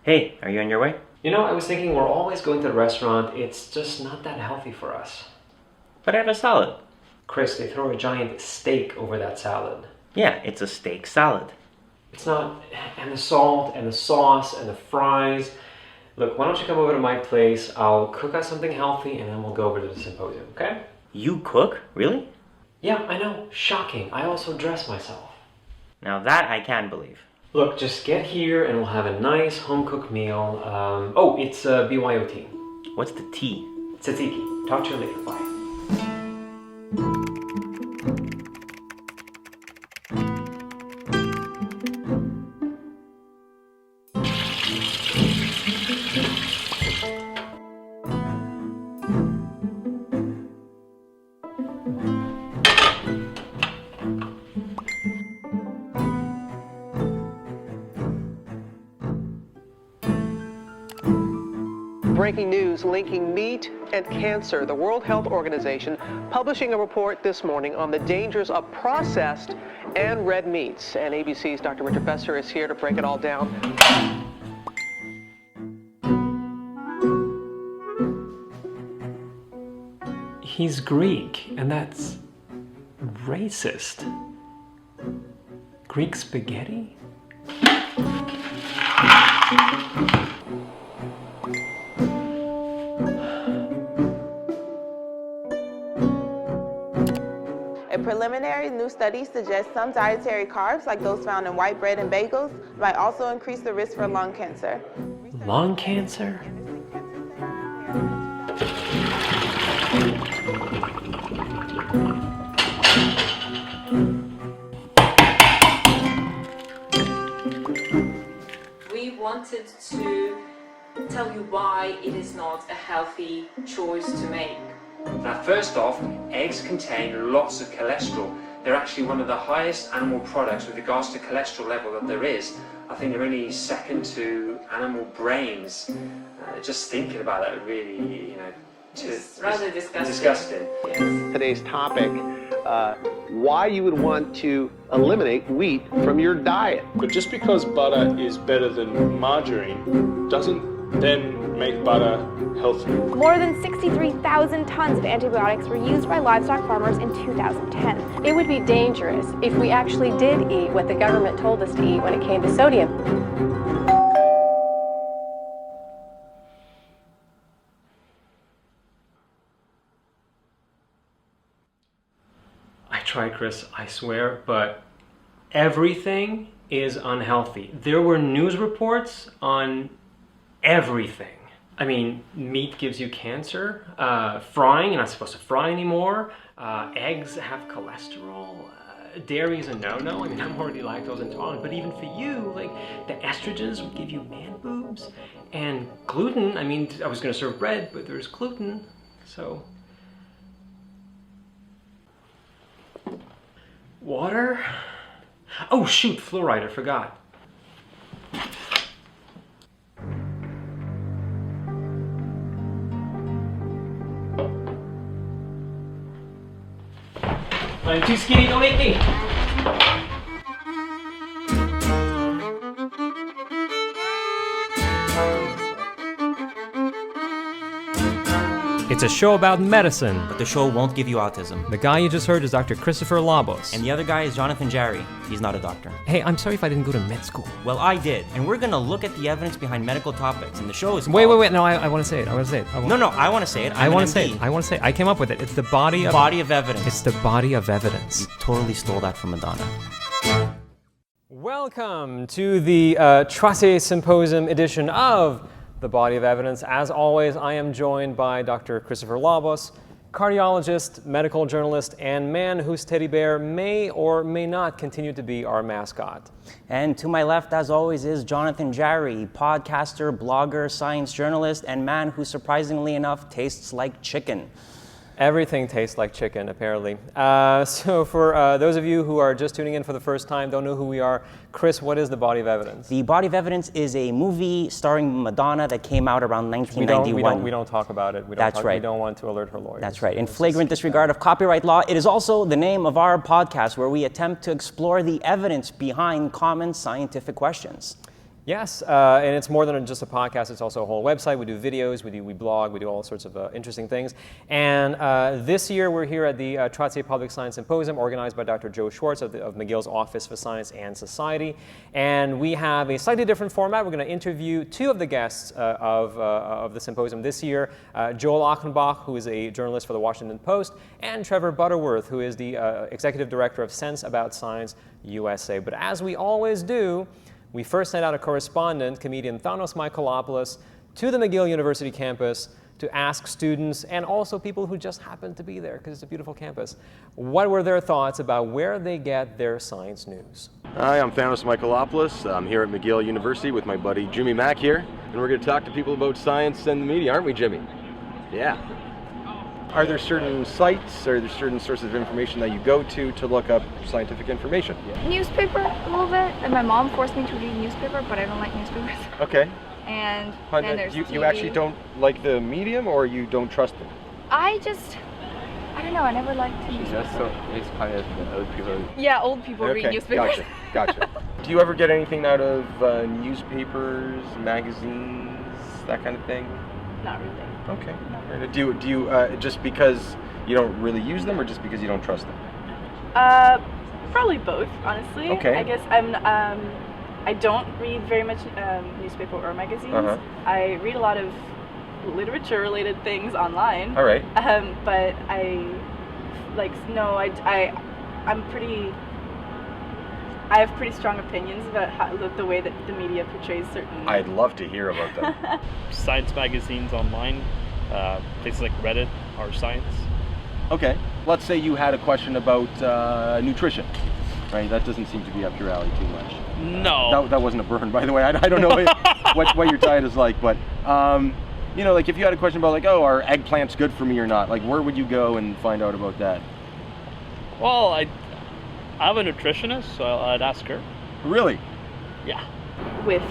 Hey, are you on your way? You know, I was thinking we're always going to the restaurant. It's just not that healthy for us. But I have a salad. Chris, they throw a giant steak over that salad. Yeah, it's a steak salad. It's not, and the salt and the sauce and the fries. Look, why don't you come over to my place? I'll cook us something healthy and then we'll go over to the Symposium, okay? You cook? Really? Yeah, I know. Shocking. I also dress myself. Now that I can believe. Look, just get here and we'll have a nice home-cooked meal. It's BYOT. What's the T? Tzatziki. Talk to you later. Bye. Breaking news linking meat and cancer. The World Health Organization publishing a report this morning on the dangers of processed and red meats. And ABC's Dr. Richard Besser is here to break it all down. He's Greek, and that's racist. Greek spaghetti? A preliminary new study suggests some dietary carbs, like those found in white bread and bagels, might also increase the risk for lung cancer. Lung cancer? We wanted to tell you why it is not a healthy choice to make. Now, first off, eggs contain lots of cholesterol. They're actually one of the highest animal products with regards to cholesterol level that there is. I think they're only second to animal brains. Just thinking about that really, It's rather disgusting. disgusting. Yes. Today's topic, why you would want to eliminate wheat from your diet. But just because butter is better than margarine doesn't then make butter healthy. More than 63,000 tons of antibiotics were used by livestock farmers in 2010. It would be dangerous if we actually did eat what the government told us to eat when it came to sodium. I tried, Chris, I swear, but everything is unhealthy. There were news reports on everything. I mean, meat gives you cancer. Frying, you're not supposed to fry anymore. Eggs have cholesterol. Dairy is a no-no. I mean, I'm already lactose intolerant, but even for you, like, the estrogens would give you man boobs. And gluten, I mean, I was gonna serve bread, but there's gluten, so. Water? Oh shoot, fluoride, I forgot. I'm too skinny, don't eat me! It's a show about medicine. But the show won't give you autism. The guy you just heard is Dr. Christopher Labos. And the other guy is Jonathan Jarry. He's not a doctor. Hey, I'm sorry if I didn't go to med school. Well, I did. And we're gonna look at the evidence behind medical topics. And the show is Wait. No, I want to say it. I want to say it. No, I want to say it. I want to say it. I came up with it. It's the body of evidence. It's the body of evidence. You totally stole that from Madonna. Welcome to the Trace Symposium edition of The Body of Evidence. As always, I am joined by Dr. Christopher Labos, cardiologist, medical journalist, and man whose teddy bear may or may not continue to be our mascot. And to my left, as always, is Jonathan Jarry, podcaster, blogger, science journalist, and man who, surprisingly enough, tastes like chicken. Everything tastes like chicken, apparently. So for those of you who are just tuning in for the first time, don't know who we are, Chris, what is The Body of Evidence? The Body of Evidence is a movie starring Madonna that came out around 1991. We don't talk about it. That's right. We don't want to alert her lawyers. That's right. In flagrant disregard of copyright law, it is also the name of our podcast where we attempt to explore the evidence behind common scientific questions. Yes, and it's more than just a podcast. It's also a whole website. We do videos, we blog, we do all sorts of interesting things. And this year we're here at the Trottier Public Science Symposium, organized by Dr. Joe Schwartz of McGill's Office for Science and Society. And we have a slightly different format. We're going to interview two of the guests of the symposium this year, Joel Achenbach, who is a journalist for the Washington Post, and Trevor Butterworth, who is the executive director of Sense About Science USA. But as we always do, we first sent out a correspondent, comedian Thanos Michaelopoulos, to the McGill University campus to ask students and also people who just happened to be there, because it's a beautiful campus, what were their thoughts about where they get their science news. Hi, I'm Thanos Michaelopoulos. I'm here at McGill University with my buddy Jimmy Mack here, and we're going to talk to people about science and the media, aren't we, Jimmy? Yeah. Are there certain sites, are there certain sources of information that you go to look up scientific information? Newspaper, a little bit. And my mom forced me to read newspaper, but I don't like newspapers. Okay. And then there's you actually don't like the medium, or you don't trust them? I don't know, I never liked newspapers. Just so it's kind of the old people. Yeah, old people read newspapers. Gotcha. Do you ever get anything out of newspapers, magazines, that kind of thing? Not really. Okay. Do you just because you don't really use them, or just because you don't trust them? Probably both, honestly. Okay. I guess I don't read very much newspaper or magazines. Uh-huh. I read a lot of literature-related things online. All right. But I have pretty strong opinions about the way that the media portrays certain. I'd love to hear about them. Science magazines online, places like Reddit or Science. Okay. Let's say you had a question about nutrition, right? That doesn't seem to be up your alley too much. No. That wasn't a burn, by the way. I don't know what your diet is like, but like if you had a question about are eggplants good for me or not? Where would you go and find out about that? Well, I have a nutritionist, so I'd ask her. Really? Yeah. With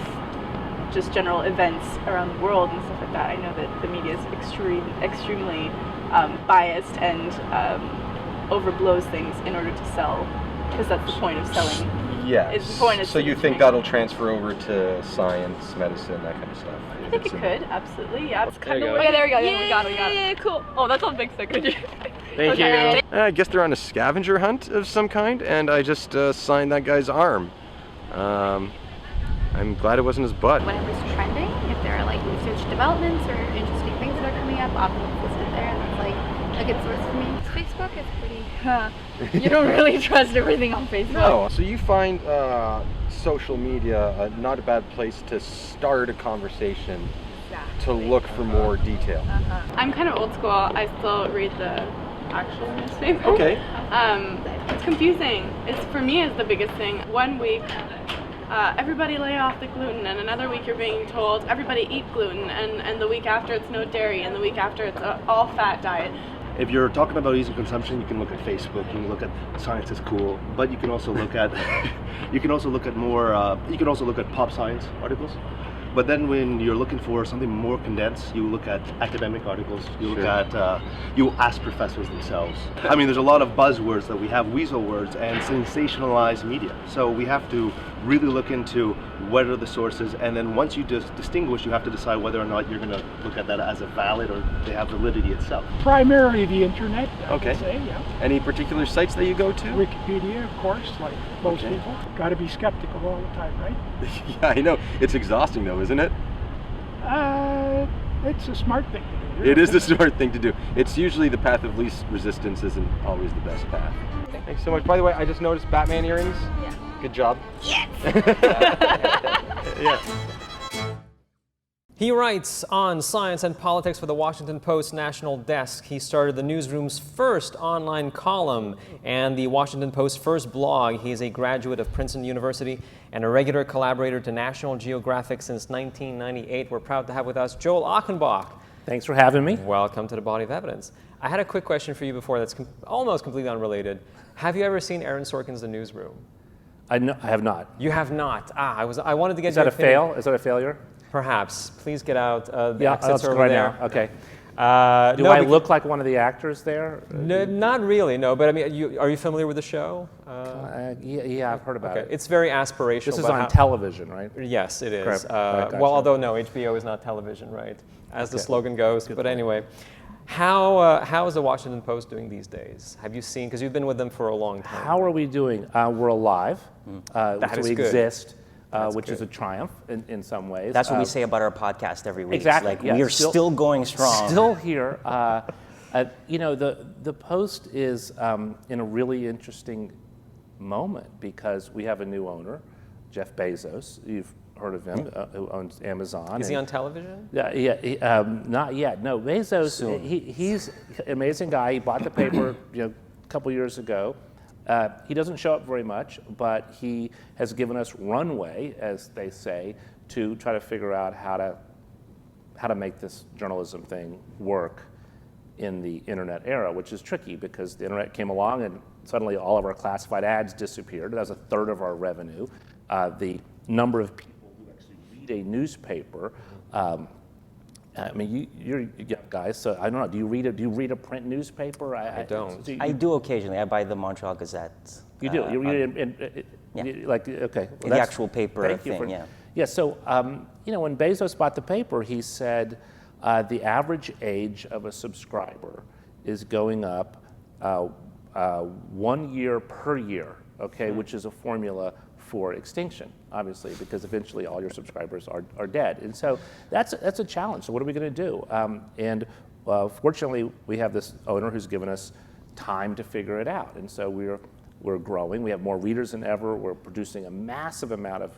just general events around the world and stuff like that, I know that the media is extremely biased and overblows things in order to sell, because that's the point of selling. Yeah. It's the point of so you think that'll transfer over to science, medicine, that kind of stuff? I think it could, absolutely, yeah. It's kind of. Oh, yeah, there we go. Yeah, we got it. Yeah, cool. Oh, that's on big stick. Thank you. I guess they're on a scavenger hunt of some kind, and I just signed that guy's arm. I'm glad it wasn't his butt. Whatever's trending, if there are research developments or interesting things that are coming up, often it's listed there, and that's a good source for me. Facebook is pretty, you don't really trust everything on Facebook. No, so you find social media not a bad place to start a conversation, to look for more detail. I'm kind of old school. I still read the actual newspaper. Okay. It's confusing. For me, it's the biggest thing. One week, everybody lay off the gluten, and another week you're being told everybody eat gluten, and the week after it's no dairy, and the week after it's an all fat diet. If you're talking about easy consumption, you can look at Facebook. You can look at Science is Cool, but you can also look at you can also look at pop science articles. But then when you're looking for something more condensed, you look at academic articles, you look at, you ask professors themselves. I mean, there's a lot of buzzwords that we have, weasel words, and sensationalized media. So we have to really look into what are the sources, and then once you distinguish, you have to decide whether or not you're going to look at that as a valid or they have validity itself. Primarily the internet, I Okay. would say, yeah. Any particular sites that you go to? Wikipedia, of course, like most people. Got to be skeptical all the time, right? Yeah, I know. It's exhausting though, isn't it? It's a smart thing to do. It is the smart thing to do. It's usually the path of least resistance isn't always the best path. Thanks so much. By the way, I just noticed Batman earrings. Yeah. Good job. Yes! Yes. He writes on science and politics for the Washington Post National Desk. He started the newsroom's first online column and the Washington Post's first blog. He is a graduate of Princeton University and a regular collaborator to National Geographic since 1998. We're proud to have with us Joel Achenbach. Thanks for having me. Welcome to the Body of Evidence. I had a quick question for you before that's almost completely unrelated. Have you ever seen Aaron Sorkin's The Newsroom? I have not. You have not. I wanted to get Is that a fail? Is that a failure? Perhaps. Please get out. The Yeah, exits I'll are right over there. now. Okay. Do No, I look like one of the actors there? No, not really, no. But I mean, are you familiar with the show? Yeah, I've heard about it. It's very aspirational. This is on television, right? Yes, it is. Gotcha. Well, although no, HBO is not television, right? As the slogan goes. But anyway, how is the Washington Post doing these days? Have you seen? Because you've been with them for a long time. How are we doing? We're alive. That is we good. exist. Which is a triumph in some ways. That's what we say about our podcast every week. Exactly. Like, we are still going strong. Still here. You know, the Post is in a really interesting moment because we have a new owner, Jeff Bezos. You've heard of him, who owns Amazon. Is he on television? Yeah, not yet. No, Bezos. He's an amazing guy. He bought the paper, a couple years ago. He doesn't show up very much, but he has given us runway, as they say, to try to figure out how to make this journalism thing work in the internet era, which is tricky because the internet came along and suddenly all of our classified ads disappeared. That was a third of our revenue. The number of people who actually read a newspaper. I mean, you're young guys, so I don't know. Do you read a print newspaper? I don't. I do occasionally. I buy the Montreal Gazette. You do. You read it in like okay. Well, the actual paper thing. Yeah. Yeah. So when Bezos bought the paper, he said the average age of a subscriber is going up 1 year per year. Okay, which is a formula for extinction, obviously, because eventually all your subscribers are dead. And so that's a challenge. So what are we going to do? Fortunately, we have this owner who's given us time to figure it out. And so we're growing. We have more readers than ever. We're producing a massive amount of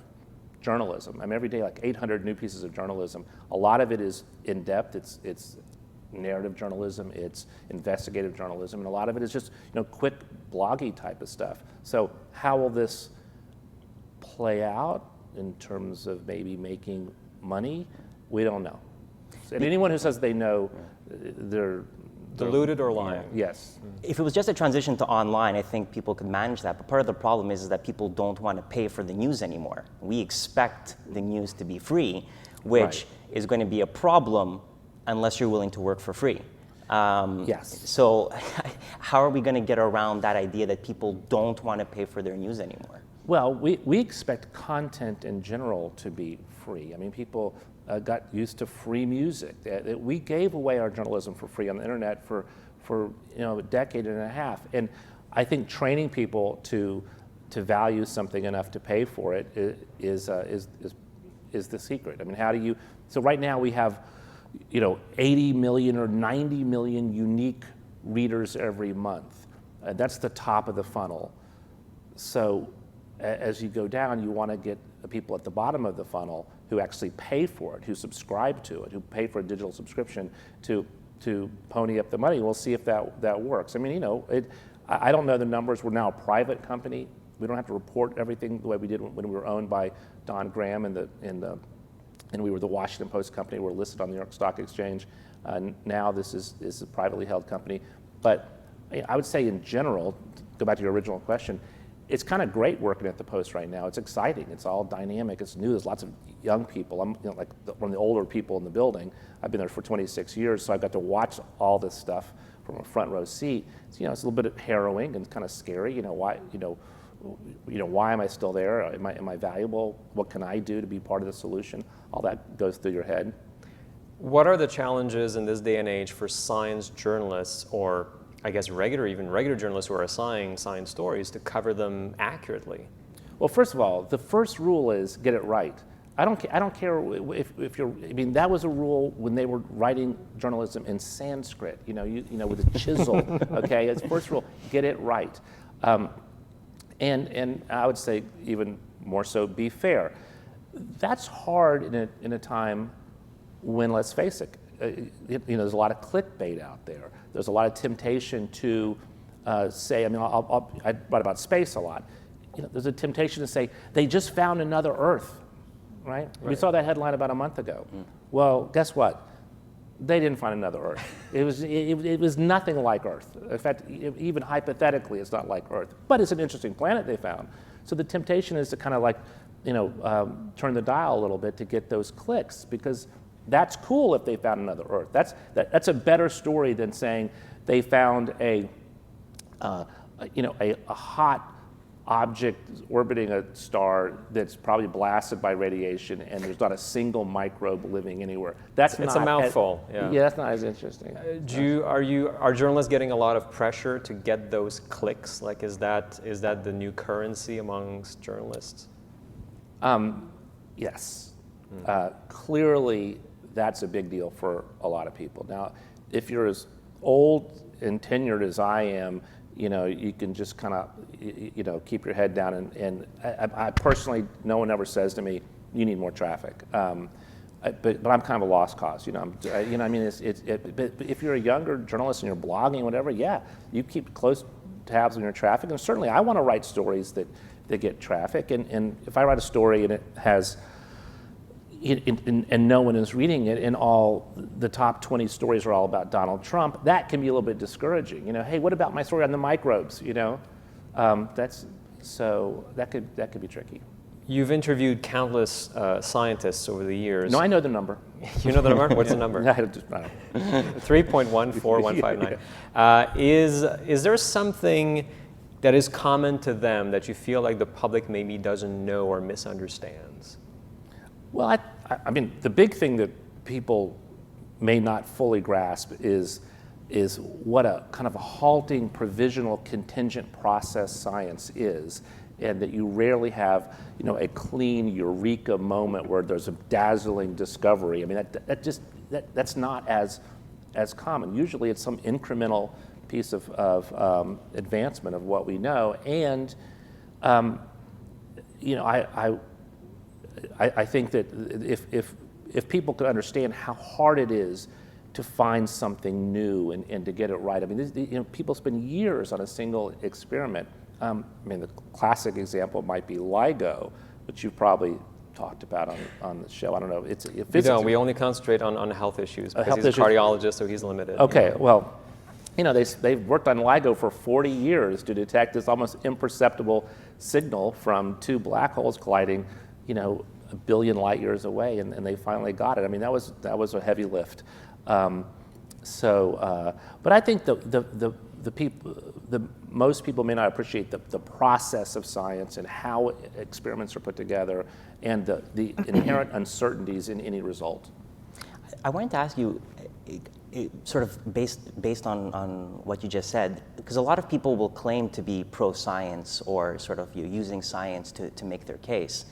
journalism. I mean, every day, like 800 new pieces of journalism. A lot of it is in-depth. It's narrative journalism, it's investigative journalism, and a lot of it is just quick bloggy type of stuff. So how will this play out in terms of maybe making money? We don't know. And anyone who says they know, they're deluded or lying. Yes. If it was just a transition to online, I think people could manage that. But part of the problem is that people don't want to pay for the news anymore. We expect the news to be free, which is going to be a problem unless you're willing to work for free. Yes. So how are we going to get around that idea that people don't want to pay for their news anymore? Well, we expect content in general to be free. I mean, people got used to free music. We gave away our journalism for free on the internet for a decade and a half. And I think training people to value something enough to pay for it is the secret. I mean, how do you? So right now we have 80 million or 90 million unique readers every month. That's the top of the funnel. So as you go down, you want to get the people at the bottom of the funnel who actually pay for it, who subscribe to it, who pay for a digital subscription to pony up the money. We'll see if that works. I mean, I don't know the numbers. We're now a private company. We don't have to report everything the way we did when we were owned by Don Graham and we were the Washington Post company. We're listed on the New York Stock Exchange. Now this is a privately held company. But I would say in general, go back to your original question, it's kind of great working at the Post right now. It's exciting. It's all dynamic. It's new. There's lots of young people. I'm like one of the older people in the building. I've been there for 26 years, so I've got to watch all this stuff from a front row seat. So, it's a little bit harrowing and kind of scary. Why am I still there? Am I valuable? What can I do to be part of the solution? All that goes through your head. What are the challenges in this day and age for science journalists, or I guess regular journalists who are assigning science stories, to cover them accurately? Well, first of all, the first rule is get it right. I don't care if you're. I mean, that was a rule when they were writing journalism in Sanskrit. With a chisel. Okay, it's first rule: get it right. And I would say even more so, be fair. That's hard in a time when, let's face it, there's a lot of clickbait out there. There's a lot of temptation to say, I mean, I write about space a lot. There's a temptation to say, they just found another Earth, right? We saw that headline about a month ago. Well, guess what? They didn't find another Earth. It was nothing like Earth. In fact, even hypothetically, it's not like Earth. But it's an interesting planet they found. So the temptation is to kind of like, turn the dial a little bit to get those clicks, because That's cool if they found another Earth. That's a better story than saying they found a hot object orbiting a star that's probably blasted by radiation and there's not a single microbe living anywhere. It's a mouthful. Yeah, that's not as interesting. Are journalists getting a lot of pressure to get those clicks? Like, is that the new currency amongst journalists? Yes. Clearly, that's a big deal for a lot of people. Now, if you're as old and tenured as I am, you can just kind of, keep your head down. And I personally, no one ever says to me, "You need more traffic." But I'm kind of a lost cause. But if you're a younger journalist and you're blogging, whatever, yeah, you keep close tabs on your traffic. And certainly, I want to write stories that get traffic. And if I write a story and it has and no one is reading it, and all the top 20 stories are all about Donald Trump, that can be a little bit discouraging. Hey, what about my story on the microbes? That could be tricky. You've interviewed countless scientists over the years. No, I know the number. You know the number? What's the number? 3.141159. Is there something that is common to them that you feel like the public maybe doesn't know or misunderstands? Well, I mean, the big thing that people may not fully grasp is what a kind of a halting, provisional, contingent process science is, and that you rarely have, a clean eureka moment where there's a dazzling discovery. I mean, that's not as common. Usually, it's some incremental piece of advancement of what we know, and I think that if people could understand how hard it is to find something new and to get it right. I mean, people spend years on a single experiment. The classic example might be LIGO, which you've probably talked about on the show. I don't know. We only concentrate on health issues because he's a cardiologist, so he's limited. Okay, well, they've worked on LIGO for 40 years to detect this almost imperceptible signal from two black holes colliding, a billion light years away, and they finally got it. I mean, that was a heavy lift. But I think most people may not appreciate the process of science and how experiments are put together and the inherent uncertainties in any result. I wanted to ask you, sort of based on what you just said, because a lot of people will claim to be pro-science or sort of using science to make their case.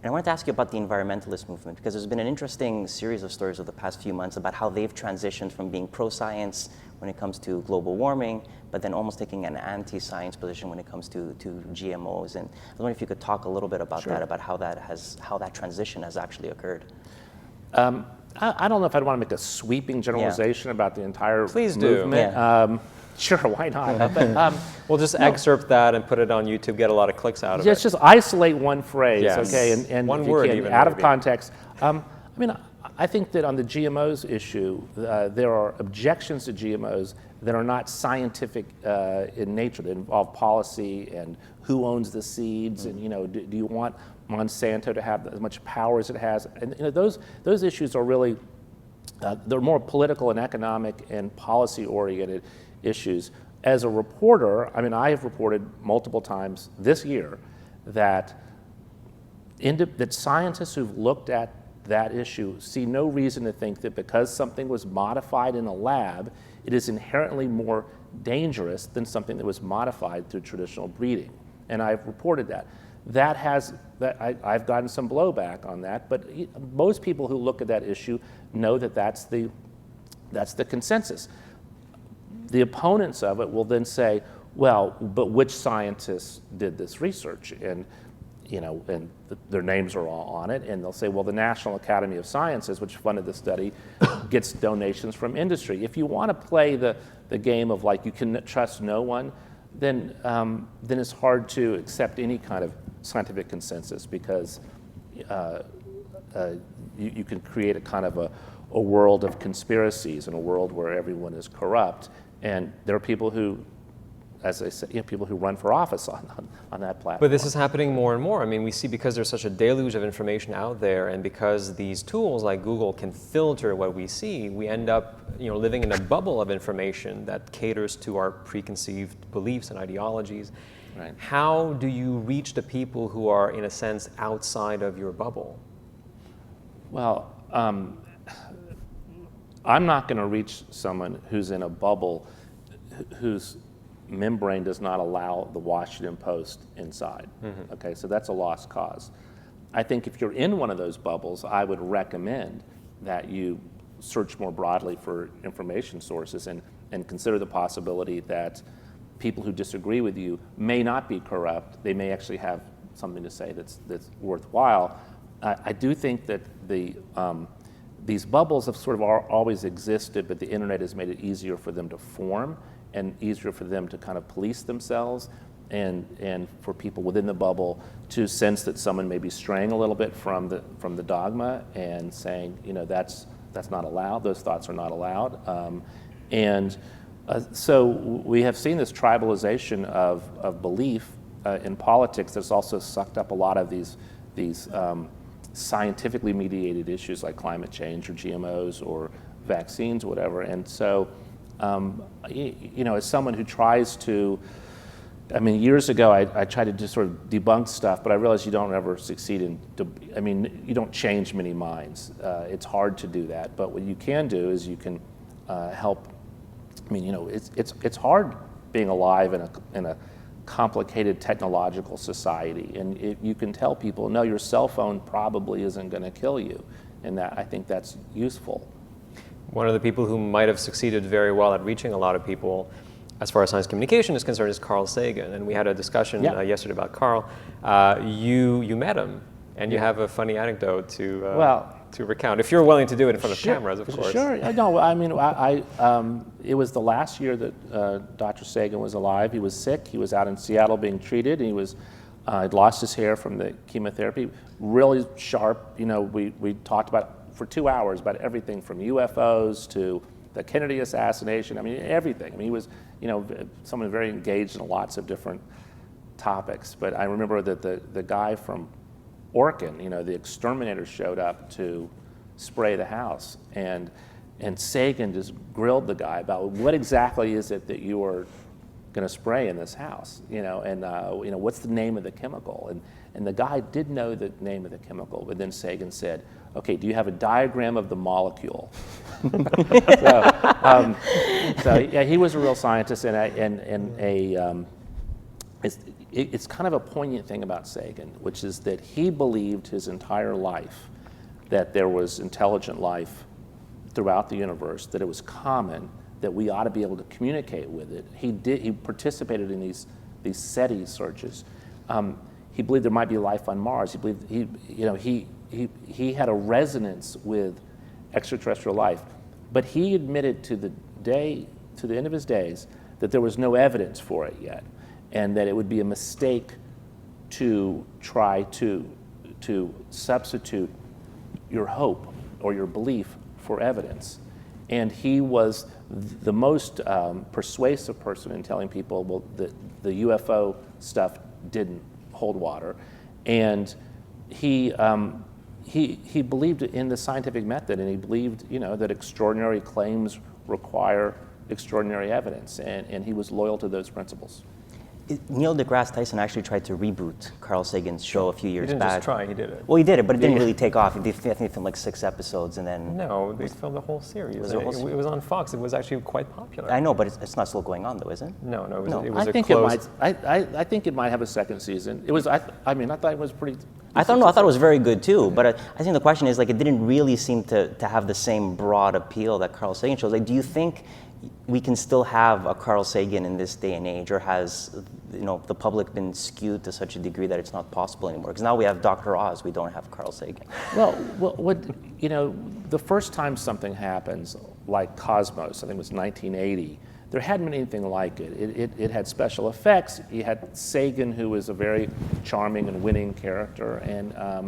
And I wanted to ask you about the environmentalist movement, because there's been an interesting series of stories over the past few months about how they've transitioned from being pro-science when it comes to global warming, but then almost taking an anti-science position when it comes to GMOs. And I was wondering if you could talk a little bit about that, about how that transition has actually occurred. I don't know if I'd want to make a sweeping generalization about the entire Please do. movement. Yeah. Sure, why not? We'll just excerpt that and put it on YouTube, get a lot of clicks out of it. Just isolate one phrase, okay? And one if word you can, even. out of context. I think that on the GMOs issue, there are objections to GMOs that are not scientific in nature, that involve policy and who owns the seeds, and do you want Monsanto to have as much power as it has? And those issues are really they're more political and economic and policy oriented issues. As a reporter, I have reported multiple times this year that scientists who've looked at that issue see no reason to think that because something was modified in a lab, it is inherently more dangerous than something that was modified through traditional breeding. And I've reported that. I've gotten some blowback on that, but most people who look at that issue know that that's the consensus. The opponents of it will then say, well, but which scientists did this research? And their names are all on it, and they'll say, well, the National Academy of Sciences, which funded the study, gets donations from industry. If you want to play the game of like you can trust no one, then it's hard to accept any kind of scientific consensus, because you can create a kind of a world of conspiracies and a world where everyone is corrupt. And there are people who as I said, people who run for office on that platform. But this is happening more and more. I mean, we see because there's such a deluge of information out there, and because these tools like Google can filter what we see, we end up living in a bubble of information that caters to our preconceived beliefs and ideologies. Right. How do you reach the people who are, in a sense, outside of your bubble? Well, I'm not going to reach someone who's in a bubble whose membrane does not allow the Washington Post inside. Mm-hmm. Okay, so that's a lost cause. I think if you're in one of those bubbles, I would recommend that you search more broadly for information sources and consider the possibility that people who disagree with you may not be corrupt. They may actually have something to say that's worthwhile. I do think that these bubbles have sort of always existed, but the internet has made it easier for them to form and easier for them to kind of police themselves, and for people within the bubble to sense that someone may be straying a little bit from the dogma and saying, that's not allowed, those thoughts are not allowed. So we have seen this tribalization of belief in politics that's also sucked up a lot of these scientifically mediated issues like climate change or GMOs or vaccines or whatever. And so, as someone who tries to, years ago I tried to just sort of debunk stuff, but I realized you don't ever succeed you don't change many minds. It's hard to do that, but what you can do is you can help. It's hard being alive in a complicated technological society, and you can tell people, no, your cell phone probably isn't going to kill you, and I think that's useful. One of the people who might have succeeded very well at reaching a lot of people as far as science communication is concerned is Carl Sagan, and we had a discussion yesterday about Carl. You met him, and you have a funny anecdote to recount, if you're willing to do it in front of cameras, of course. Sure. No, it was the last year that Dr. Sagan was alive. He was sick. He was out in Seattle being treated. He was he'd lost his hair from the chemotherapy. Really sharp. We talked about for 2 hours about everything from UFOs to the Kennedy assassination. Everything. He was someone very engaged in lots of different topics. But I remember that the guy from Orkin, the exterminator, showed up to spray the house, and Sagan just grilled the guy about what exactly is it that you are going to spray in this house, and what's the name of the chemical, and the guy did know the name of the chemical, but then Sagan said, okay, do you have a diagram of the molecule? So yeah, he was a real scientist, it's kind of a poignant thing about Sagan, which is that he believed his entire life that there was intelligent life throughout the universe, that it was common, that we ought to be able to communicate with it. He participated in these SETI searches. He believed there might be life on Mars. He believed he had a resonance with extraterrestrial life, but he admitted to the end of his days that there was no evidence for it yet, and that it would be a mistake to try to substitute your hope or your belief for evidence. And he was the most persuasive person in telling people, well, the UFO stuff didn't hold water, and he believed in the scientific method, and he believed that extraordinary claims require extraordinary evidence, and he was loyal to those principles. Neil deGrasse Tyson actually tried to reboot Carl Sagan's show a few years back. He didn't just try, he did it. Well, he did it, but it didn't really take off. I think they filmed like 6 episodes, and then... No, they filmed the whole series. It was on Fox. It was actually quite popular. I know, but it's not still going on, though, is it? No, it was a closed... I think it might have a second season. It was. I thought it was pretty... I thought it was very good too, but I think the question is, it didn't really seem to have the same broad appeal that Carl Sagan shows. Do you think we can still have a Carl Sagan in this day and age, or has the public been skewed to such a degree that it's not possible anymore? Because now we have Dr. Oz, we don't have Carl Sagan. Well, the first time something happens, like Cosmos, I think it was 1980, there hadn't been anything like it. It had special effects. You had Sagan, who was a very charming and winning character, and I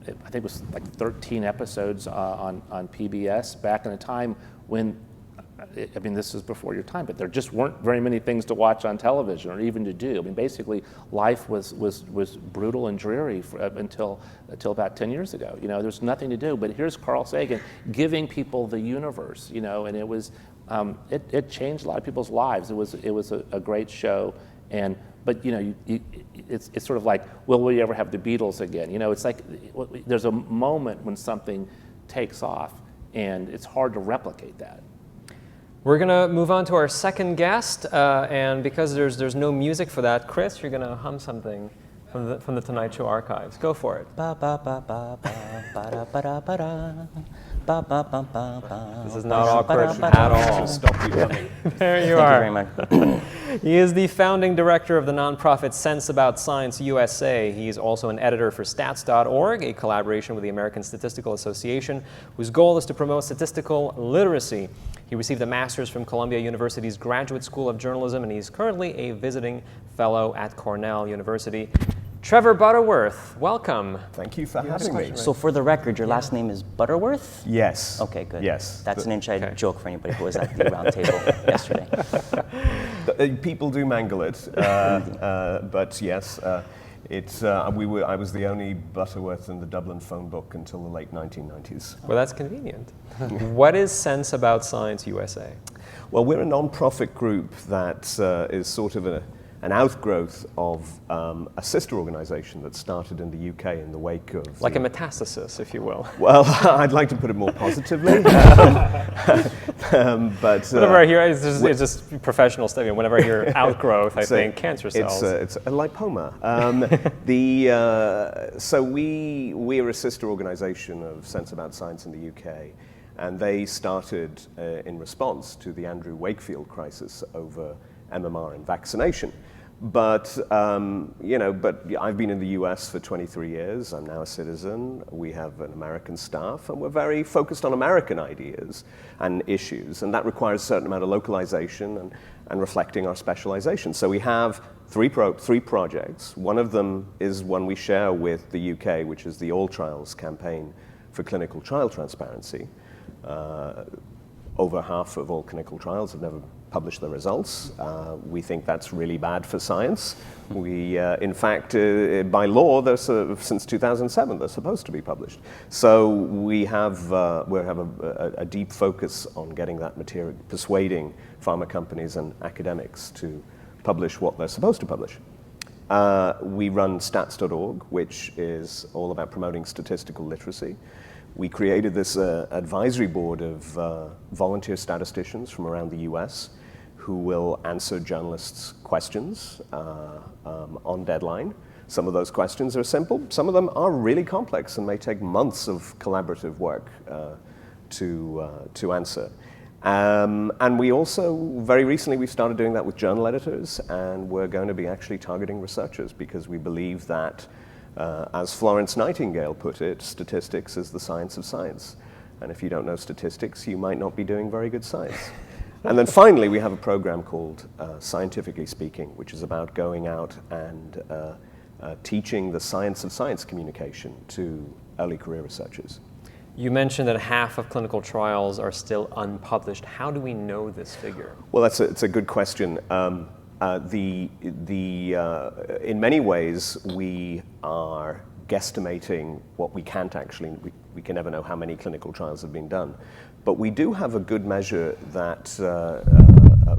think it was like 13 episodes on PBS back in a time when I mean, this is before your time, but there just weren't very many things to watch on television or even to do. I mean, basically, life was brutal and dreary until about 10 years ago. You know, there's nothing to do. But here's Carl Sagan giving people the universe. You know, and it was it changed a lot of people's lives. It was a great show, but you know, it's sort of like, will we ever have the Beatles again? You know, it's like there's a moment when something takes off, and it's hard to replicate that. We're gonna move on to our second guest, and because there's no music for that, Chris, you're gonna hum something from the Tonight Show archives. Go for it. This is not awkward at all. Stop you humming. There you are. Thank you very much. He is the founding director of the nonprofit Sense About Science USA. He is also an editor for Stats.org, a collaboration with the American Statistical Association, whose goal is to promote statistical literacy. He received a master's from Columbia University's Graduate School of Journalism, and he's currently a visiting fellow at Cornell University. Trevor Butterworth, welcome. Thank you for having me. So for the record, your last name is Butterworth? Yes. Okay, good. Yes. That's an inside joke for anybody who was at the round table yesterday. People do mangle it, but yes, I was the only Butterworth in the Dublin phone book until the late 1990s. Well, that's convenient. What is Sense About Science USA? Well, we're a non-profit group that is sort of an outgrowth of a sister organization that started in the UK in the wake of... Like a metastasis, if you will. Well, I'd like to put it more positively. But whenever I hear, it's just professional stuff. Whenever I hear outgrowth, I think cancer cells. It's a lipoma. So we're a sister organization of Sense About Science in the UK. And they started in response to the Andrew Wakefield crisis over MMR and vaccination. But I've been in the US for 23 years. I'm now a citizen. We have an American staff, and we're very focused on American ideas and issues, and that requires a certain amount of localization and reflecting our specialization. So we have three projects. One of them is one we share with the UK, which is the All Trials campaign for clinical trial transparency. Over half of all clinical trials have never published their results. We think that's really bad for science. We, in fact, by law, since 2007, they're supposed to be published. So we have a deep focus on getting that material, persuading pharma companies and academics to publish what they're supposed to publish. We run Stats.org, which is all about promoting statistical literacy. We created this advisory board of volunteer statisticians from around the US who will answer journalists' questions on deadline. Some of those questions are simple. Some of them are really complex and may take months of collaborative work to answer. And we also, very recently, we started doing that with journal editors, and we're going to be actually targeting researchers because we believe that as Florence Nightingale put it, statistics is the science of science. And if you don't know statistics, you might not be doing very good science. And then finally, we have a program called Scientifically Speaking, which is about going out and teaching the science of science communication to early career researchers. You mentioned that half of clinical trials are still unpublished. How do we know this figure? Well, it's a good question. In many ways, we are guesstimating what we can't actually, we can never know how many clinical trials have been done. But we do have a good measure that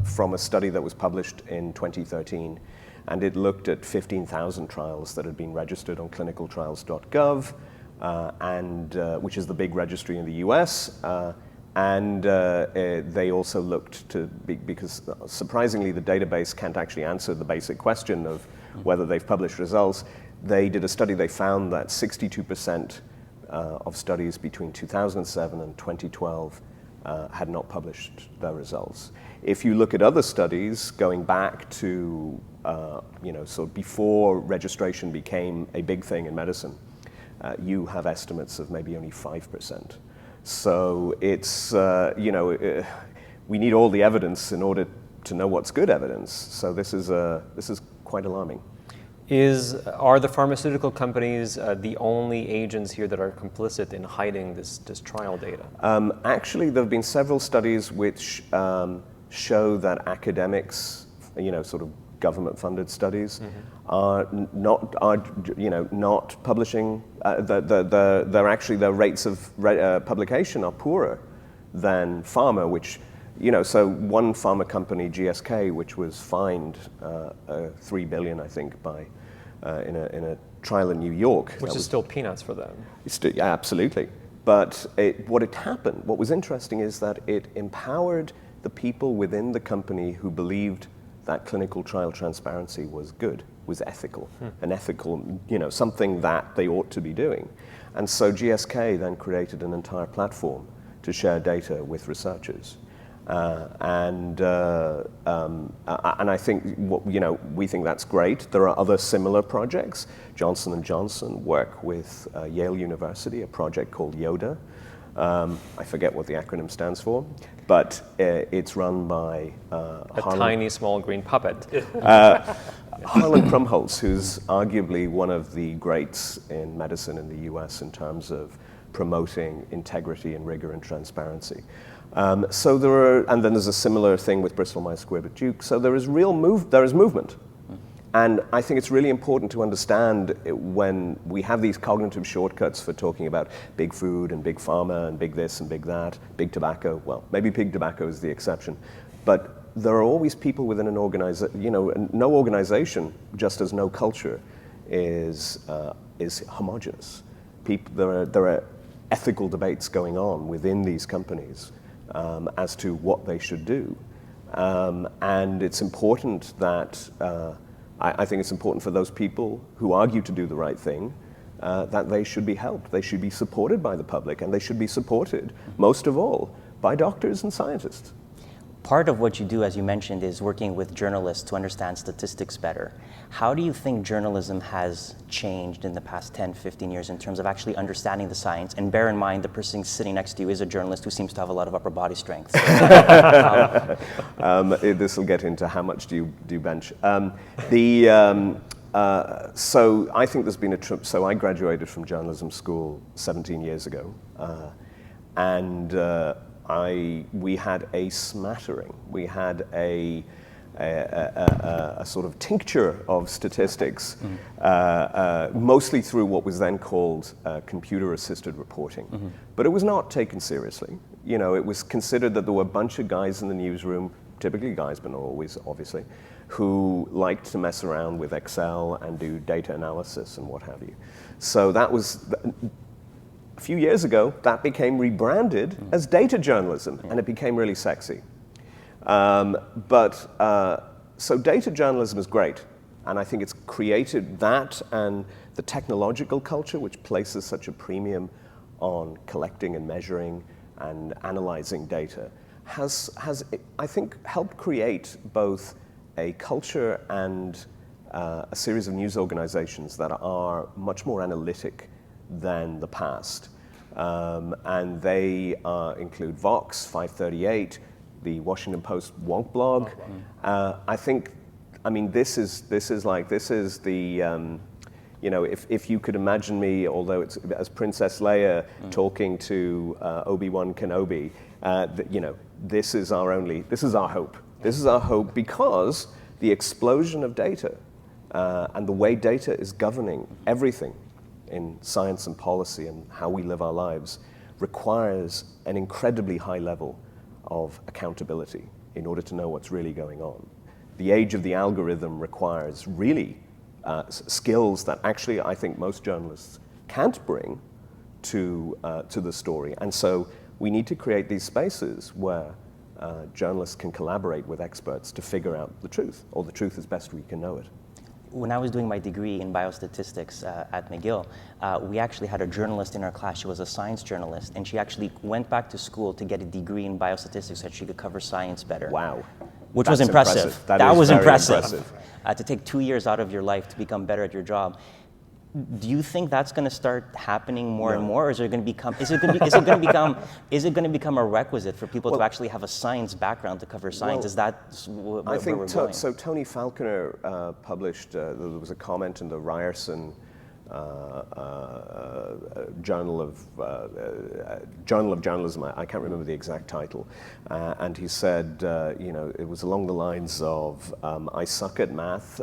from a study that was published in 2013, and it looked at 15,000 trials that had been registered on clinicaltrials.gov, which is the big registry in the US. They also looked because surprisingly the database can't actually answer the basic question of whether they've published results. They did a study, they found that 62% of studies between 2007 and 2012 had not published their results. If you look at other studies going back to, sort of before registration became a big thing in medicine, you have estimates of maybe only 5%. So it's, we need all the evidence in order to know what's good evidence. So this is quite alarming. Are the pharmaceutical companies the only agents here that are complicit in hiding this trial data? Actually, there have been several studies which show that academics, sort of government-funded studies, are not publishing. Their rates of publication are poorer than pharma, which. So one pharma company, GSK, which was fined $3 billion, I think, in a trial in New York. Which is still peanuts for them. Absolutely. But what was interesting is that it empowered the people within the company who believed that clinical trial transparency was good, was ethical, an ethical, something that they ought to be doing. And so GSK then created an entire platform to share data with researchers. And I think we think that's great. There are other similar projects. Johnson & Johnson work with Yale University, a project called YODA. I forget what the acronym stands for, but it's run by a tiny small green puppet. Harlan Krumholtz, who's arguably one of the greats in medicine in the US in terms of promoting integrity and rigor and transparency. So and then there's a similar thing with Bristol Myers Squibb at Duke. So there is movement. And I think it's really important to understand when we have these cognitive shortcuts for talking about big food and big pharma and big this and big that, big tobacco. Well, maybe big tobacco is the exception. But there are always people within an organization, no organization, just as no culture, is homogenous. There are ethical debates going on within these companies as to what they should do. And it's important that, I think it's important for those people who argue to do the right thing, that they should be helped. They should be supported by the public, and they should be supported, most of all, by doctors and scientists. Part of what you do, as you mentioned, is working with journalists to understand statistics better. How do you think journalism has changed in the past 10, 15 years in terms of actually understanding the science? And bear in mind, the person sitting next to you is a journalist who seems to have a lot of upper body strength. This will get into how much do you bench. So I think there's been so I graduated from journalism school 17 years ago. We had a smattering. We had a sort of tincture of statistics, mostly through what was then called computer-assisted reporting. But it was not taken seriously. It was considered that there were a bunch of guys in the newsroom, typically guys, but not always, obviously, who liked to mess around with Excel and do data analysis and what have you. So that was... A few years ago, that became rebranded as data journalism, and it became really sexy. So data journalism is great, and I think it's created that and the technological culture, which places such a premium on collecting and measuring and analyzing data, has I think, helped create both a culture and a series of news organizations that are much more analytic than the past. And they include Vox, 538, the Washington Post Wonk blog. This is the, if you could imagine me, although it's as Princess Leia talking to Obi-Wan Kenobi, this is our hope. This is our hope because the explosion of data and the way data is governing everything in science and policy and how we live our lives requires an incredibly high level of accountability in order to know what's really going on. The age of the algorithm requires really skills that actually I think most journalists can't bring to the story. And so we need to create these spaces where journalists can collaborate with experts to figure out the truth, or the truth as best we can know it. When I was doing my degree in biostatistics at McGill, we actually had a journalist in our class. She was a science journalist, and she actually went back to school to get a degree in biostatistics so that she could cover science better. Wow. Which was impressive. That was impressive. impressive. To take 2 years out of your life to become better at your job. Do you think that's going to start happening more and more, or is it going to become? Is it going to become a requisite for people to actually have a science background to cover science? Well, is that where we're going? So Tony Falconer published. There was a comment in the Ryerson Journal of Journalism. I can't remember the exact title, and he said, it was along the lines of, "I suck at math"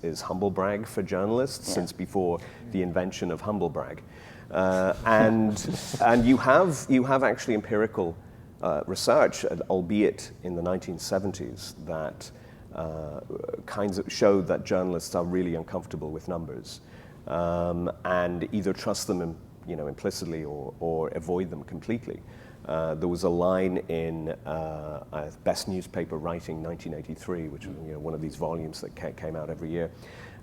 is humble brag for journalists since before the invention of humble brag, and you have actually empirical research, albeit in the 1970s, that showed that journalists are really uncomfortable with numbers. And either trust them, implicitly or avoid them completely. There was a line in Best Newspaper Writing 1983, which was one of these volumes that came out every year,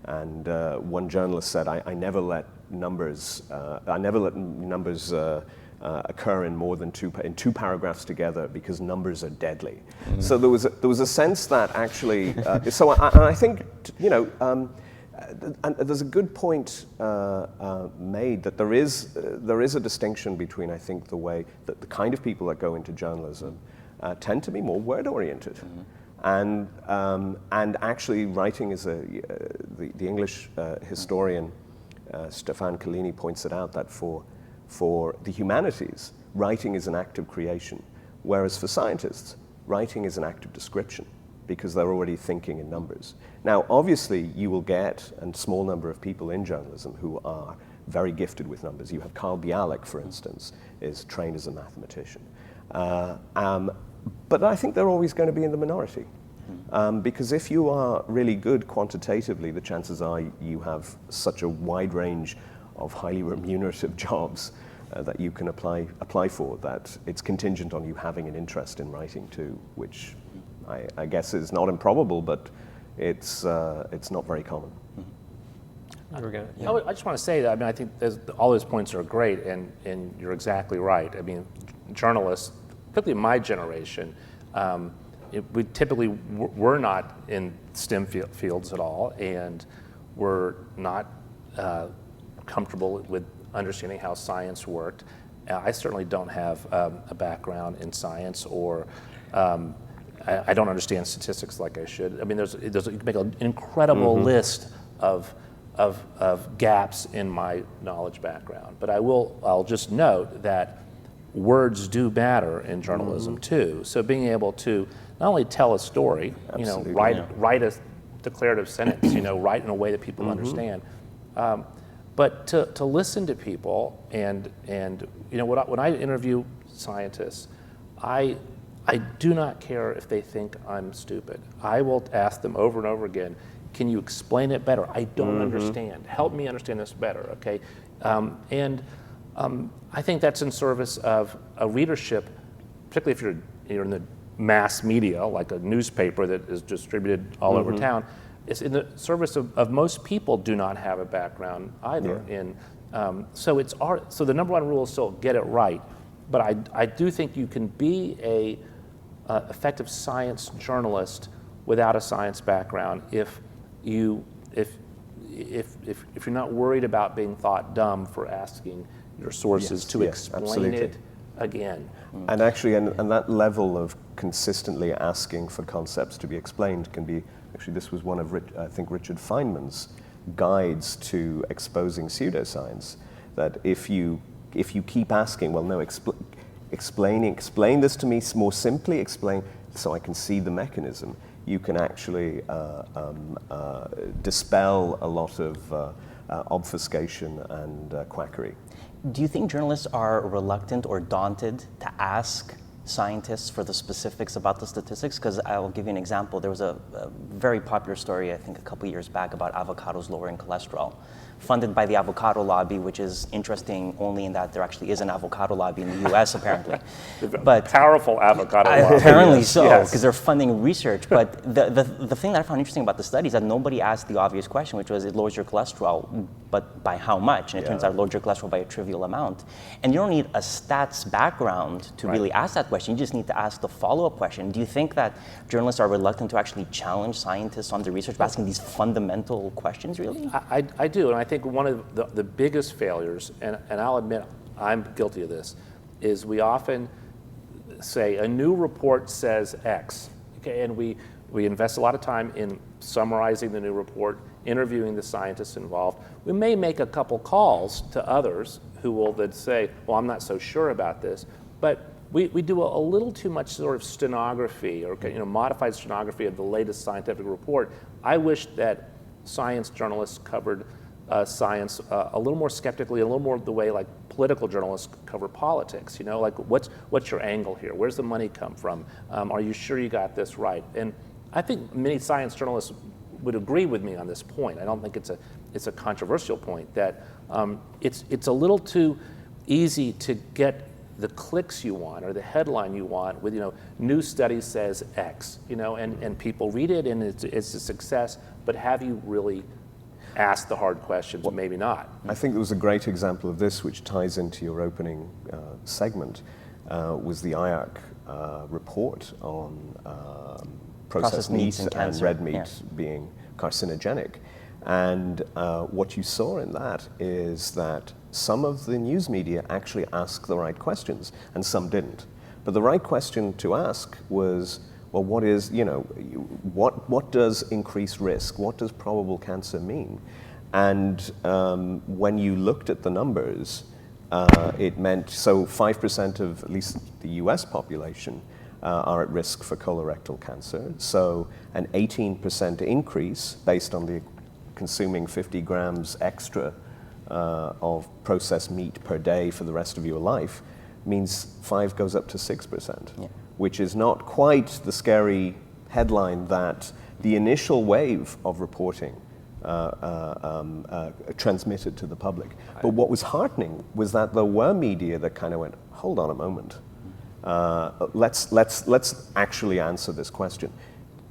and one journalist said, "I never let numbers occur in more than two paragraphs together because numbers are deadly." So there was a sense that actually. I think and there's a good point made that there is a distinction between, I think, the way that the kind of people that go into journalism tend to be more word oriented, and actually writing is the English historian Stefan Collini points it out that for the humanities, writing is an act of creation, whereas for scientists, writing is an act of description, because they're already thinking in numbers. Now, obviously, you will get a small number of people in journalism who are very gifted with numbers. You have Carl Bialik, for instance, is trained as a mathematician. But I think they're always going to be in the minority. Because if you are really good quantitatively, the chances are you have such a wide range of highly remunerative jobs that you can apply for, that it's contingent on you having an interest in writing too, which I guess is not improbable, but it's not very common. I just want to say that I think all those points are great, and you're exactly right. I mean, journalists, particularly my generation, we typically were not in STEM fields at all, and we're not comfortable with understanding how science worked. I certainly don't have a background in science, or I don't understand statistics like I should. I mean, you can make an incredible list of gaps in my knowledge background. But I'll just note that words do matter in journalism too. So being able to not only tell a story, write a declarative sentence, write in a way that people understand, but to listen to people and when I interview scientists, I do not care if they think I'm stupid. I will ask them over and over again, can you explain it better? I don't understand. Help me understand this better, okay? I think that's in service of a readership, particularly if you're in the mass media, like a newspaper that is distributed all over town. It's in the service of most people do not have a background either. So the number one rule is still get it right. But I do think you can be a effective science journalist without a science background if you're not worried about being thought dumb for asking your sources to explain it again. And actually, and that level of consistently asking for concepts to be explained can be, actually this was one of, I think, Richard Feynman's guides to exposing pseudoscience, that if you keep asking, well, no, explain this to me more simply, explain so I can see the mechanism, you can actually dispel a lot of obfuscation and quackery. Do you think journalists are reluctant or daunted to ask scientists for the specifics about the statistics? Because I'll give you an example. There was a very popular story, I think a couple years back, about avocados lowering cholesterol, funded by the avocado lobby, which is interesting only in that there actually is an avocado lobby in the US apparently. But powerful avocado lobby. Apparently so, because they're funding research. But the thing that I found interesting about the study is that nobody asked the obvious question, which was it lowers your cholesterol, but by how much? And it turns out it lowers your cholesterol by a trivial amount. And you don't need a stats background to really ask that question. question. You just need to ask the follow-up question. Do you think that journalists are reluctant to actually challenge scientists on the research by asking these fundamental questions, really? I do, and I think one of the biggest failures, and I'll admit I'm guilty of this, is we often say a new report says X, okay, and we invest a lot of time in summarizing the new report, interviewing the scientists involved. We may make a couple calls to others who will then say, well, I'm not so sure about this, but we do a little too much sort of stenography or modified stenography of the latest scientific report. I wish that science journalists covered science a little more skeptically, a little more the way like political journalists cover politics. Like what's your angle here? Where's the money come from? Are you sure you got this right? And I think many science journalists would agree with me on this point. I don't think it's a controversial point that it's a little too easy to get the clicks you want or the headline you want with new study says X, and people read it and it's a success. But have you really asked the hard questions? Well, maybe not. I think there was a great example of this, which ties into your opening segment, was the IARC report on processed meat and red meat being carcinogenic. And what you saw in that is that some of the news media actually asked the right questions and some didn't. But the right question to ask was, well, what is, what does increased risk? What does probable cancer mean? And when you looked at the numbers, it meant, so 5% of at least the US population are at risk for colorectal cancer. So an 18% increase based on the consuming 50 grams extra of processed meat per day for the rest of your life means 5 goes up to 6%, which is not quite the scary headline that the initial wave of reporting transmitted to the public. But what was heartening was that there were media that kind of went, hold on a moment. Let's actually answer this question.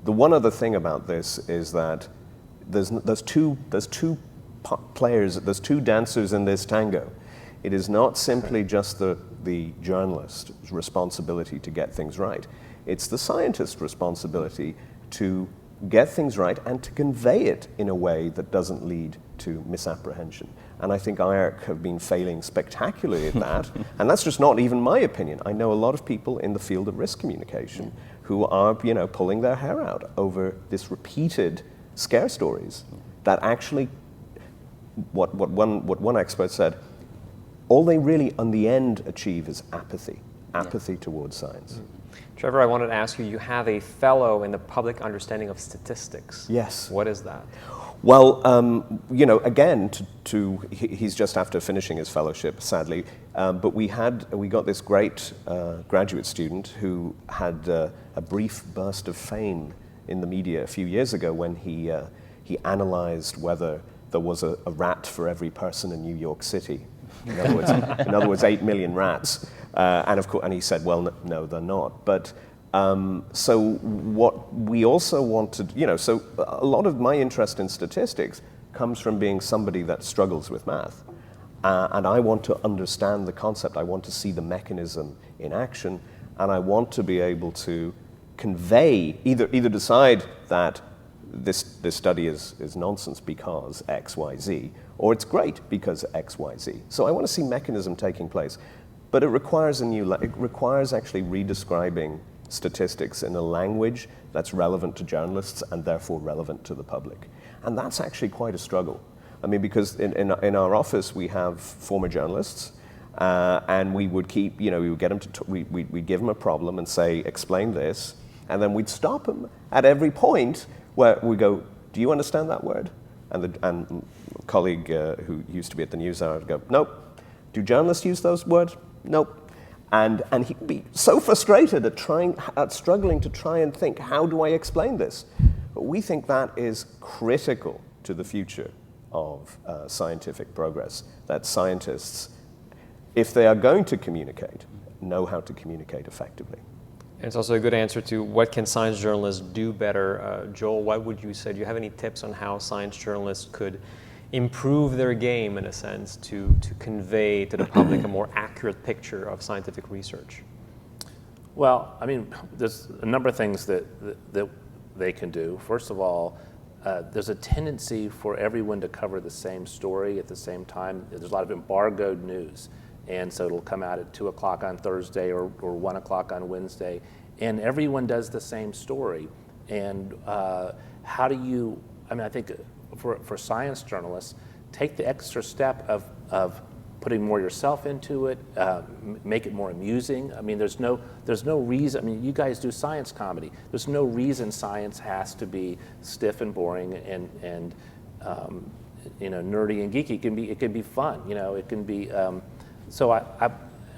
The one other thing about this is that there's two players, there's two dancers in this tango. It is not simply just the journalist's responsibility to get things right. It's the scientist's responsibility to get things right and to convey it in a way that doesn't lead to misapprehension. And I think IARC have been failing spectacularly at that. And that's just not even my opinion. I know a lot of people in the field of risk communication who are, pulling their hair out over this repeated scare stories that actually, what one expert said, all they really, on the end, achieve is apathy towards science. Trevor, I wanted to ask you, you have a fellow in the public understanding of statistics. Yes. What is that? Well, again, he's just after finishing his fellowship, sadly, but we got this great graduate student who had a brief burst of fame in the media a few years ago when he analyzed whether there was a rat for every person in New York City. In other words, 8 million rats. And of course, and he said, well, no, they're not. But so what we also wanted, so a lot of my interest in statistics comes from being somebody that struggles with math. And I want to understand the concept. I want to see the mechanism in action. And I want to be able to convey, either decide that this study is nonsense because X, Y, Z, or it's great because X, Y, Z. So I want to see mechanism taking place. But it requires it requires actually redescribing statistics in a language that's relevant to journalists and therefore relevant to the public. And that's actually quite a struggle. I mean, because in our office we have former journalists, and we would keep, we would get them to, we'd give them a problem and say, explain this, and then we'd stop them at every point where we go, do you understand that word? And a colleague who used to be at the NewsHour would go, nope. Do journalists use those words? Nope. And he'd be so frustrated at struggling to try and think, how do I explain this? But we think that is critical to the future of scientific progress, that scientists, if they are going to communicate, know how to communicate effectively. And it's also a good answer to what can science journalists do better. Joel, what would you say? Do you have any tips on how science journalists could improve their game, in a sense, to convey to the public a more accurate picture of scientific research? Well, I mean, there's a number of things that they can do. First of all, there's a tendency for everyone to cover the same story at the same time. There's a lot of embargoed news, and so it'll come out at 2 o'clock on Thursday or 1 o'clock on Wednesday, and everyone does the same story. And how do you, I mean, I think for science journalists, take the extra step of putting more yourself into it, make it more amusing. I mean, there's no reason, I mean, you guys do science comedy. There's no reason science has to be stiff and boring and you know, nerdy and geeky. It can be fun, you know, it can be, so I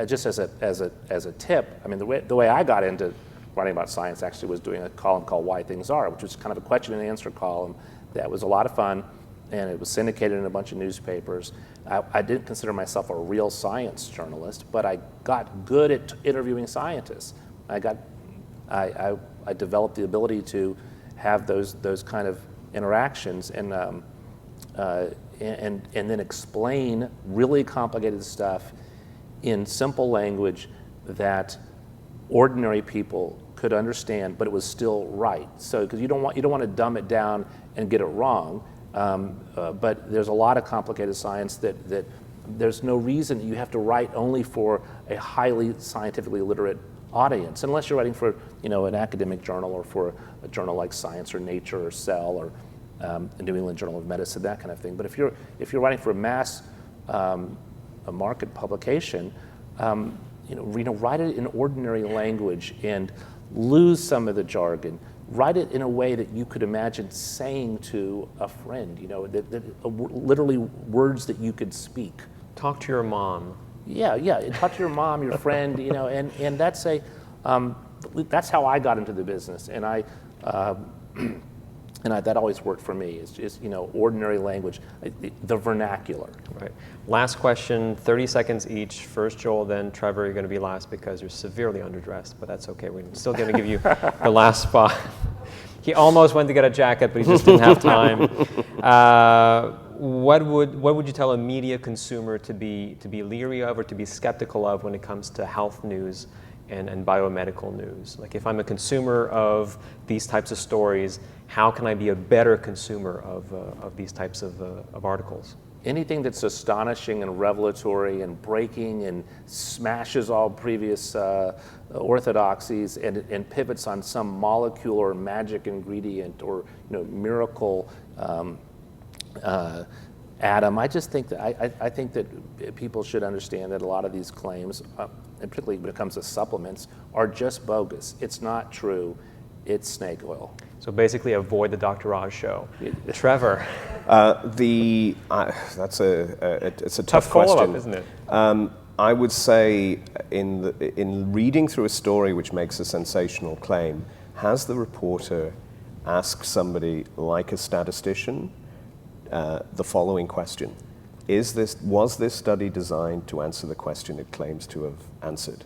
just as a tip, I mean, the way I got into writing about science actually was doing a column called Why Things Are, which was kind of a question and answer column that was a lot of fun, and it was syndicated in a bunch of newspapers. I didn't consider myself a real science journalist, but I got good at interviewing scientists. I developed the ability to have those kind of interactions and then explain really complicated stuff in simple language that ordinary people could understand, but it was still right. So, because you don't want to dumb it down and get it wrong. But there's a lot of complicated science that there's no reason that you have to write only for a highly scientifically literate audience, unless you're writing for, you know, an academic journal or for a journal like Science or Nature or Cell or the New England Journal of Medicine, that kind of thing. But if you're writing for a mass a market publication, you know, write it in ordinary language and lose some of the jargon. Write it in a way that you could imagine saying to a friend, you know, literally words that you could speak. Talk to your mom. Yeah, talk to your mom, your friend, you know, and that's how I got into the business, and that always worked for me. It's just, you know, ordinary language, the vernacular. Right. Last question, 30 seconds each. First Joel, then Trevor. You're going to be last because you're severely underdressed, but that's okay. We're still going to give you the last spot. He almost went to get a jacket, but he just didn't have time. What would you tell a media consumer to be leery of or to be skeptical of when it comes to health news and biomedical news? Like, if I'm a consumer of these types of stories, how can I be a better consumer of these types of articles? Anything that's astonishing and revelatory and breaking and smashes all previous orthodoxies and pivots on some molecule or magic ingredient or, you know, miracle atom. I just think that I think that people should understand that a lot of these claims, and particularly when it comes to supplements, are just bogus. It's not true. It's snake oil. So basically, avoid the Dr. Oz show. Trevor. That's it's a tough question, follow-up, isn't it? I would say in reading through a story which makes a sensational claim, has the reporter asked somebody like a statistician the following question: was this study designed to answer the question it claims to have answered?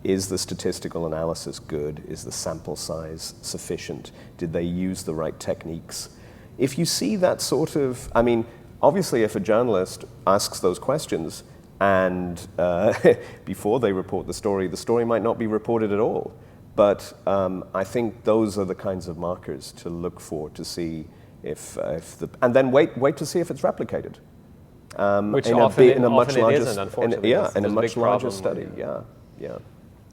Is the statistical analysis good? Is the sample size sufficient? Did they use the right techniques? If you see that sort of, I mean, obviously if a journalist asks those questions and before they report the story might not be reported at all. But I think those are the kinds of markers to look for to see and then wait to see if it's replicated. Which often it isn't, unfortunately. In a much larger study, yeah.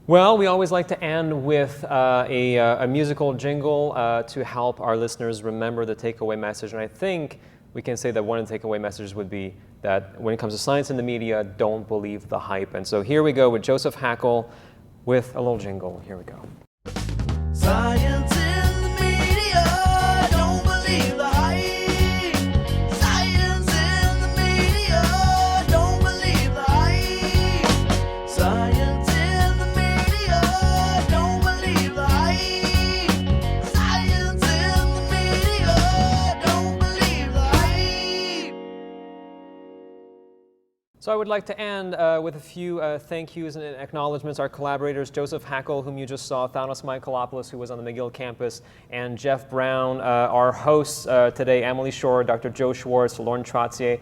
Well, we always like to end with a musical jingle to help our listeners remember the takeaway message. And I think we can say that one of the takeaway messages would be that when it comes to science in the media, don't believe the hype. And so here we go with Joseph Hackle with a little jingle. Here we go. Science in the media, don't believe the hype. Science in the media, don't believe the hype. Science in the media, don't believe the hype. Science in the media, don't believe the hype. So I would like to end with a few thank yous and acknowledgments. Our collaborators, Joseph Hackle, whom you just saw, Thanos Michaelopoulos, who was on the McGill campus, and Jeff Brown. Our hosts today, Emily Shore, Dr. Joe Schwartz, Lauren Trottier.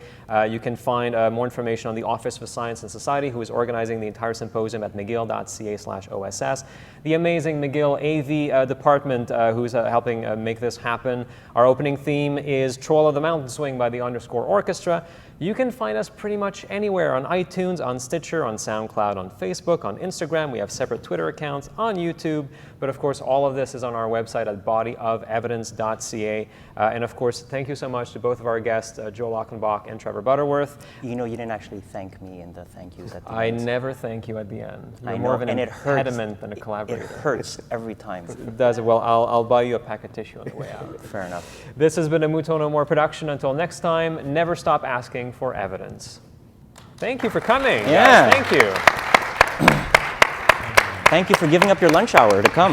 You can find more information on the Office for Science and Society, who is organizing the entire symposium at mcgill.ca/OSS. The amazing McGill AV department, who's helping make this happen. Our opening theme is Troll of the Mountain Swing by the Underscore Orchestra. You can find us pretty much anywhere on iTunes, on Stitcher, on SoundCloud, on Facebook, on Instagram. We have separate Twitter accounts, on YouTube. But of course, all of this is on our website at bodyofevidence.ca. And of course, thank you so much to both of our guests, Joel Achenbach and Trevor Butterworth. You know, you didn't actually thank me in the thank yous at the I end. never thank you at the end. You're I know, more of an and impediment than a collaborator. It hurts every time. It does. Well, I'll buy you a pack of tissue on the way out. Fair enough. This has been a Mouton No More production. Until next time, never stop asking for evidence. Thank you for coming. Yeah. Guys, thank you. Thank you for giving up your lunch hour to come.